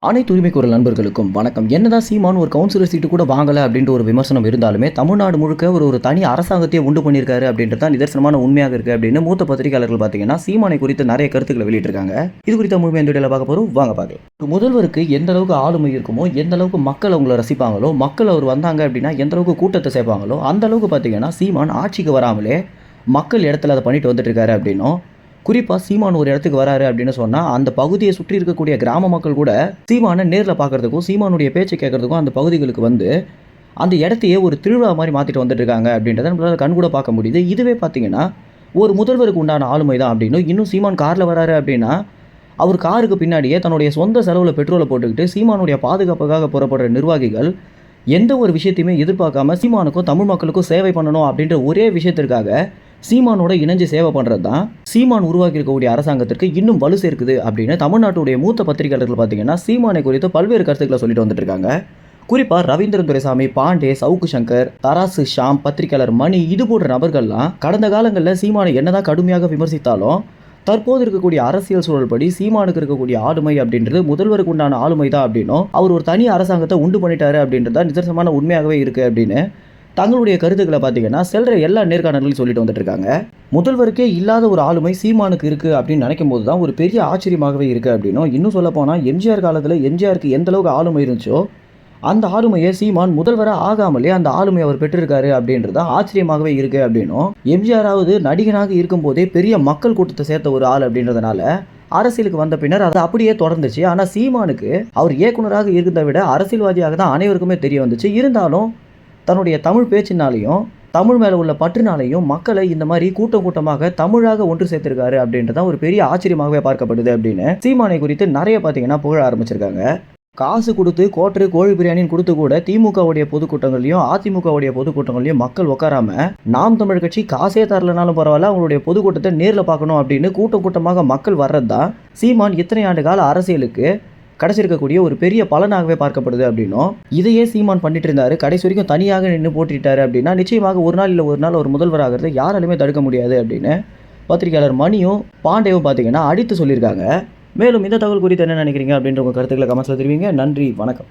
அனைத்து உரிமை குரல் நண்பர்களுக்கும் வணக்கம். என்னதான் சீமான் ஒரு கவுன்சிலர் சீட்டு கூட வாங்கலை அப்படின்ற ஒரு விமர்சனம் இருந்தாலுமே தமிழ்நாடு முழுக்க ஒரு தனி அரசாங்கத்தையே உண்டு பண்ணியிருக்காரு அப்படின்றது தான் நிதர்சனமான உண்மையாக இருக்குது அப்படின்னு மூத்த பத்திரிகையாளர்கள் பார்த்தீங்கன்னா சீமானை குறித்து நிறைய கருத்துக்களை வெளியிட்டிருக்காங்க. இது குறித்த முழுமையாக இந்த வீடியோவில் பார்க்க போகிறோம், வாங்க பார்க்கலாம். முதல்வருக்கு எந்த அளவுக்கு ஆளுமை இருக்குமோ, எந்த அளவுக்கு மக்கள் அவங்கள ரசிப்பாங்களோ, மக்கள் அவர் வந்தாங்க அப்படின்னா எந்த அளவுக்கு கூட்டத்தை சேர்ப்பாங்களோ அந்த அளவுக்கு பார்த்தீங்கன்னா சீமான் ஆட்சிக்கு வராமலே மக்கள் இடத்துல அதை பண்ணிட்டு வந்துட்டு இருக்காரு அப்படின்னும், குறிப்பாக சீமான் ஒரு இடத்துக்கு வராரு அப்படின்னு சொன்னால் அந்த பகுதியை சுற்றி இருக்கக்கூடிய கிராம மக்கள் கூட சீமானை நேரில் பார்க்குறதுக்கும் சீமானுடைய பேச்சை கேட்குறதுக்கும் அந்த பகுதிகளுக்கு வந்து அந்த இடத்தையே ஒரு திருவிழா மாதிரி மாற்றிட்டு வந்துட்டு இருக்காங்க அப்படின்றத நம்மளால் கண்கூட பார்க்க முடியுது. இதுவே பார்த்தீங்கன்னா ஒரு முதல்வருக்கு உண்டான ஆளுமை தான் அப்படின்னு. இன்னும் சீமான் காரில் வராரு அப்படின்னா அவர் காருக்கு பின்னாடியே தன்னுடைய சொந்த செலவில் பெட்ரோலை போட்டுக்கிட்டு சீமானுடைய பாதுகாப்புக்காக புறப்படுற நிர்வாகிகள் எந்த ஒரு விஷயத்தையுமே எதிர்பார்க்காம சீமானுக்கும் தமிழ் மக்களுக்கும் சேவை பண்ணணும் அப்படின்ற ஒரே விஷயத்திற்காக சீமானோட இணைஞ்சு சேவை பண்ணுறது தான் சீமான் உருவாக்கி இருக்கக்கூடிய அரசாங்கத்திற்கு இன்னும் வலு சேர்க்குது அப்படின்னு தமிழ்நாட்டுடைய மூத்த பத்திரிகையாளர்கள் பார்த்தீங்கன்னா சீமானை குறித்து பல்வேறு கருத்துக்களை சொல்லிட்டு வந்துட்டு இருக்காங்க. குறிப்பாக ரவீந்திரன் துரைசாமி, பாண்டே, சவுக்கு சங்கர், தராசு ஷாம், பத்திரிகையாளர் மணி, இது போன்ற நபர்கள்லாம் கடந்த காலங்களில் சீமானை என்னதான் கடுமையாக விமர்சித்தாலும் தற்போது இருக்கக்கூடிய அரசியல் சூழல் படி சீமானுக்கு இருக்கக்கூடிய ஆளுமை அப்படின்றது முதல்வருக்கு உண்டான ஆளுமை தான் அப்படின்னும், அவர் ஒரு தனி அரசாங்கத்தை உண்டு பண்ணிட்டாரு அப்படின்றத நிதர்சனமான உண்மையாகவே இருக்கு அப்படின்னு தங்களுடைய கருத்துக்களை பார்த்தீங்கன்னா செல்ற எல்லா நேர்காணல்களையும் சொல்லிட்டு வந்துட்டு இருக்காங்க. முதல்வருக்கே இல்லாத ஒரு ஆளுமை சீமானுக்கு இருக்குது அப்படின்னு நினைக்கும் போது தான் ஒரு பெரிய ஆச்சரியமாகவே இருக்குது அப்படின்னும், இன்னும் சொல்ல போனால் எம்ஜிஆர் காலத்தில் எம்ஜிஆருக்கு எந்த அளவுக்கு ஆளுமை இருந்துச்சோ அந்த ஆளுமையை சீமான் முதல்வராக ஆகாமலே அந்த ஆளுமை அவர் பெற்றிருக்காரு அப்படின்றது ஆச்சரியமாகவே இருக்குது அப்படின்னும், எம்ஜிஆராவது நடிகனாக இருக்கும்போதே பெரிய மக்கள் கூட்டத்தை சேர்த்த ஒரு ஆள் அப்படின்றதுனால அரசியலுக்கு வந்த பின்னர் அது அப்படியே தொடர்ந்துச்சு. ஆனால் சீமானுக்கு அவர் இயக்குனராக இருந்ததை விட அரசியல்வாதியாக தான் அனைவருக்குமே தெரிய வந்துச்சு. இருந்தாலும் தன்னுடைய தமிழ் பேச்சினாலையும் தமிழ் மேலே உள்ள பற்றுனாலையும் மக்களை இந்த மாதிரி கூட்டம் கூட்டமாக தமிழாக ஒன்று சேர்த்திருக்காரு அப்படின்றதான் ஒரு பெரிய ஆச்சரியமாகவே பார்க்கப்படுது அப்படின்னு சீமானை குறித்து நிறைய பார்த்தீங்கன்னா புகழ ஆரம்பிச்சிருக்காங்க. காசு கொடுத்து கோட்டரு கோழி பிரியாணின்னு கொடுத்து கூட திமுகவுடைய பொதுக்கூட்டங்களையும் அதிமுகவுடைய பொதுக்கூட்டங்களையும் மக்கள் உட்காராம நாம் தமிழ் கட்சி காசே தரலனாலும் பரவாயில்ல அவங்களுடைய பொதுக்கூட்டத்தை நேரில் பார்க்கணும் அப்படின்னு கூட்டம் கூட்டமாக மக்கள் வர்றது தான் சீமான் இத்தனை ஆண்டு கால அரசியலுக்கு கிடைச்சிருக்கக்கூடிய ஒரு பெரிய பலனாகவே பார்க்கப்படுது அப்படின்னும், இதையே சீமான் பண்ணிட்டு இருந்தாரு, கடைசி வரைக்கும் தனியாக நின்று போட்டிட்டாரு அப்படின்னா நிச்சயமாக ஒரு நாள் இல்லை ஒரு நாள் ஒரு முதல்வராகிறது யாராலுமே தடுக்க முடியாது அப்படின்னு பத்திரிகையாளர் மணியும் பாண்டேவும் பார்த்தீங்கன்னா அடித்து சொல்லியிருக்காங்க. மேலும் இந்த தகவல் குறித்து என்ன நினைக்கிறீங்க அப்படின்ற உங்கள் கருத்துக்களை கமெண்ட்ஸில் தெரிவிங்க. நன்றி, வணக்கம்.